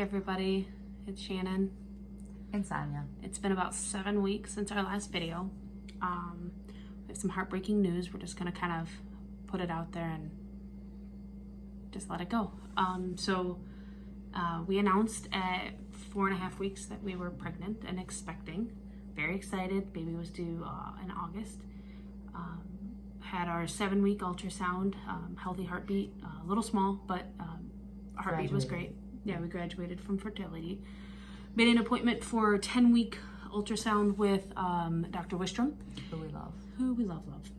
everybody, it's Shannon. And Sonia. It's been about 7 weeks since our last video. We have some heartbreaking news. We're just gonna kind of put it out there and just let it go. We announced at 4.5 weeks that we were pregnant and expecting. Very excited. Baby was due in August. Had our 7-week ultrasound, healthy heartbeat, a little small, but heartbeat was great. Yeah, we graduated from Fertility. Made an appointment for a 10-week ultrasound with Dr. Wistrom. Who we love.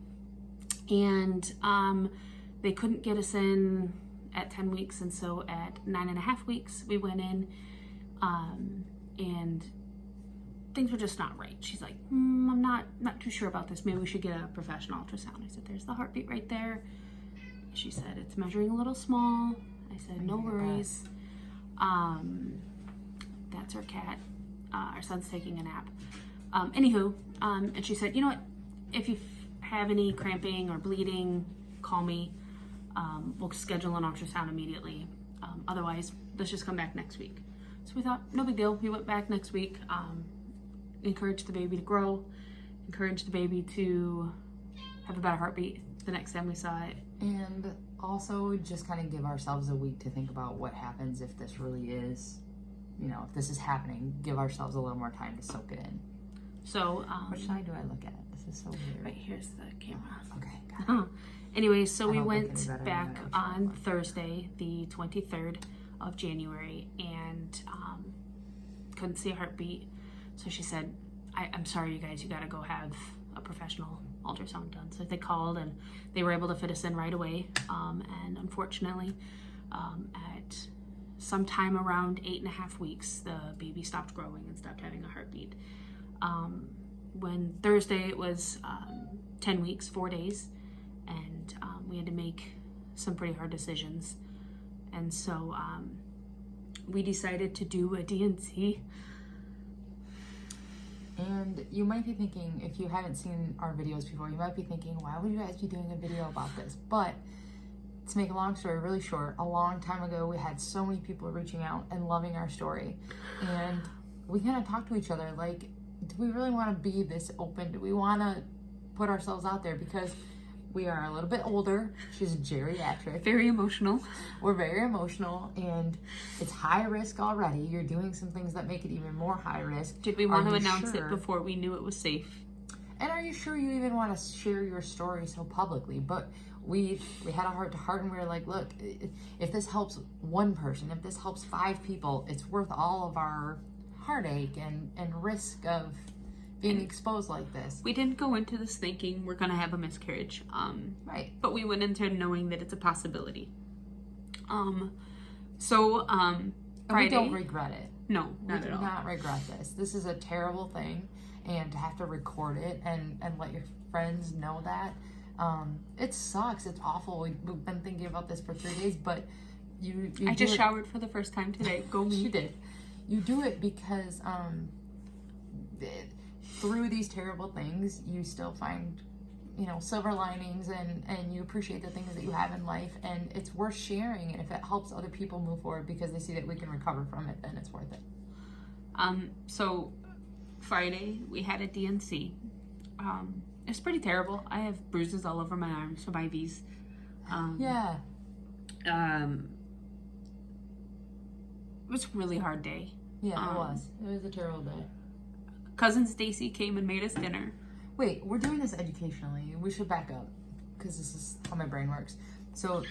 And they couldn't get us in at 10 weeks, and so at 9.5 weeks, we went in, and things were just not right. She's like, I'm not too sure about this. Maybe we should get a professional ultrasound. I said, there's the heartbeat right there. She said, it's measuring a little small. I said, no worries. That's our cat. Our son's taking a nap. And she said, you know what? If you have any cramping or bleeding, call me. We'll schedule an ultrasound immediately. Otherwise, let's just come back next week. So we thought, no big deal. We went back next week. Encouraged the baby to grow. Encouraged the baby to have a better heartbeat the next time we saw it. And also just kind of give ourselves a week to think about what happens if this really is, if this is happening. Give ourselves a little more time to soak it in. So, which side do I look at? This is so weird. Right, here's the camera. Okay, got it. Anyway, so we went back on Thursday, the 23rd of January, and couldn't see a heartbeat. So she said, I'm sorry, you guys, you gotta go have a professional ultrasound done. So they called and they were able to fit us in right away. And unfortunately, at sometime around 8.5 weeks, the baby stopped growing and stopped having a heartbeat. When Thursday it was 10 weeks, 4 days, and we had to make some pretty hard decisions. And so we decided to do a D&C. And you might be thinking, if you haven't seen our videos before, you might be thinking, why would you guys be doing a video about this? But to make a long story really short, a long time ago, we had so many people reaching out and loving our story. And we kind of talked to each other, like, do we really want to be this open? Do we want to put ourselves out there? Because we are a little bit older. She's geriatric. Very emotional. We're very emotional, and it's high risk already. You're doing some things that make it even more high risk. Did we want to announce it before we knew it was safe? And are you sure you even want to share your story so publicly? But we had a heart-to-heart, and we were like, look, if this helps one person, if this helps 5 people, it's worth all of our heartache and risk of being exposed like this. We didn't go into this thinking we're gonna have a miscarriage, right? But we went into knowing that it's a possibility. And Friday, we don't regret it. No, not at all. We do not regret this. This is a terrible thing, and to have to record it and let your friends know that, it sucks. It's awful. We've been thinking about this for 3 days, but I just showered for the first time today. Go me. She did. You do it because through these terrible things, you still find, silver linings, and you appreciate the things that you have in life, and it's worth sharing. And if it helps other people move forward because they see that we can recover from it, then it's worth it. So Friday we had a D&C. It's pretty terrible. I have bruises all over my arms from IVs. Yeah. It was a really hard day. Yeah, it was. It was a terrible day. Cousin Stacy came and made us dinner. Wait, we're doing this educationally. We should back up because this is how my brain works. So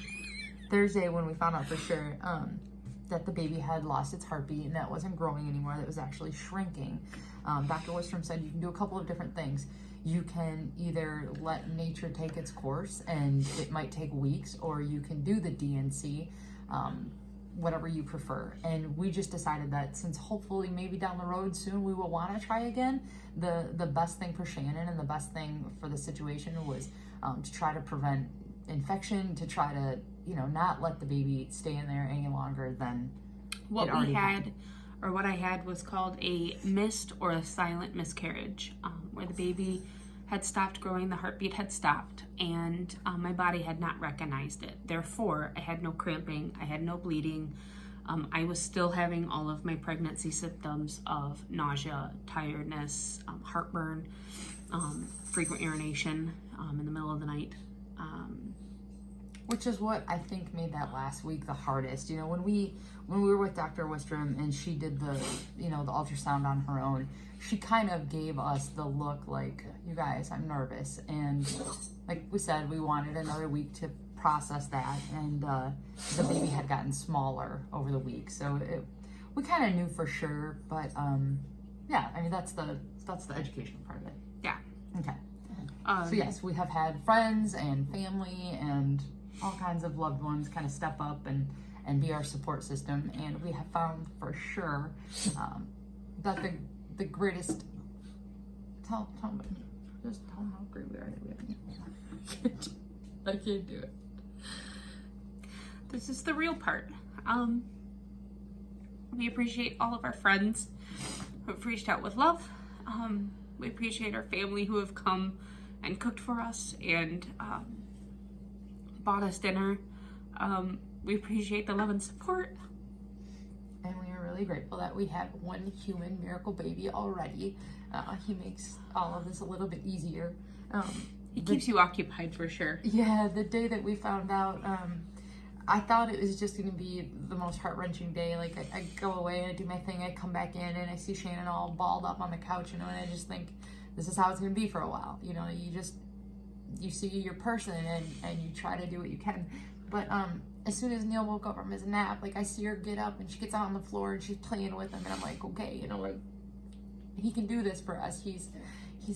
Thursday, when we found out for sure that the baby had lost its heartbeat and that wasn't growing anymore, that was actually shrinking, Dr. Wistrom said you can do a couple of different things. You can either let nature take its course, and it might take weeks, or you can do the D&C, whatever you prefer. And we just decided that since hopefully maybe down the road soon we will want to try again, the best thing for Shannon and the best thing for the situation was to try to prevent infection, to try to not let the baby stay in there any longer than what we had. Or what I had was called a missed or a silent miscarriage, where the baby had stopped growing, the heartbeat had stopped, and my body had not recognized it. Therefore, I had no cramping, I had no bleeding, I was still having all of my pregnancy symptoms of nausea, tiredness, heartburn, frequent urination in the middle of the night. Which is what I think made that last week the hardest. You know, when we were with Dr. Wistrom and she did the, you know, the ultrasound on her own, she kind of gave us the look like, you guys, I'm nervous. And like we said, we wanted another week to process that. And the baby had gotten smaller over the week. So we kind of knew for sure. But yeah, I mean, that's the educational part of it. Yeah. Okay. So yes, we have had friends and family and all kinds of loved ones kind of step up and be our support system. And we have found for sure that the greatest, tell them how great we are. I can't do it. This is the real part. We appreciate all of our friends who have reached out with love. We appreciate our family who have come and cooked for us and bought us dinner. We appreciate the love and support. And we are really grateful that we have one human miracle baby already. He makes all of this a little bit easier. He keeps you occupied for sure. Yeah, the day that we found out, I thought it was just going to be the most heart-wrenching day. Like, I go away and I do my thing, I come back in and I see Shannon all balled up on the couch, you know, and I just think, this is how it's going to be for a while. You know, you see your person and you try to do what you can. But as soon as Neil woke up from his nap, like, I see her get up and she gets out on the floor and she's playing with him, and I'm like, okay, you know, like, he can do this for us. He's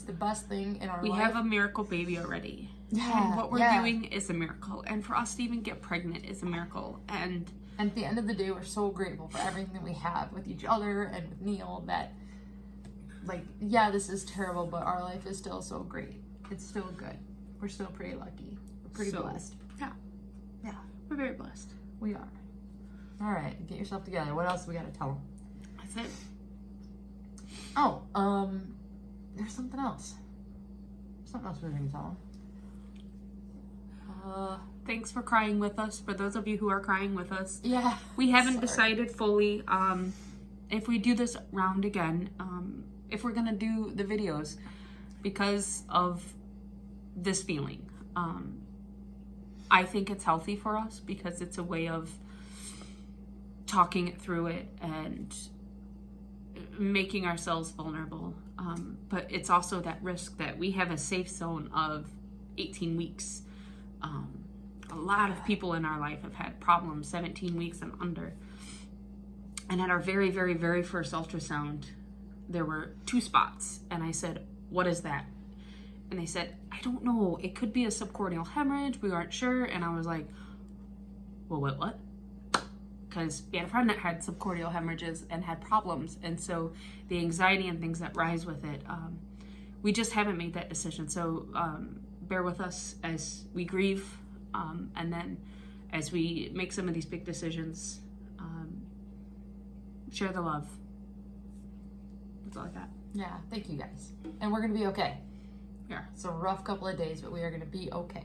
the best thing in our life. We have a miracle baby already. Yeah. And what we're doing is a miracle. And for us to even get pregnant is a miracle. And at the end of the day, we're so grateful for everything that we have with each other and with Neil that, like, yeah, this is terrible, but our life is still so great. It's still good. We're still pretty lucky. We're pretty blessed. Yeah. Yeah. We're very blessed. We are. All right. Get yourself together. What else we got to tell them? That's it. Oh, there's something else. Something else we were going to tell them. Thanks for crying with us. For those of you who are crying with us. Yeah. We haven't decided fully if we do this round again, if we're going to do the videos because of this feeling. I think it's healthy for us because it's a way of talking it through it and making ourselves vulnerable. But it's also that risk that we have a safe zone of 18 weeks. A lot of people in our life have had problems 17 weeks and under. And at our very, very, very first ultrasound, there were 2 spots. And I said, what is that? And they said, I don't know. It could be a subcorneal hemorrhage. We aren't sure. And I was like, well, what? Because we had a friend that had subcorneal hemorrhages and had problems. And so the anxiety and things that rise with it, we just haven't made that decision. So bear with us as we grieve. And then as we make some of these big decisions, share the love. That's all I got. Yeah, thank you guys. And we're going to be okay. Yeah. It's a rough couple of days, but we are going to be okay.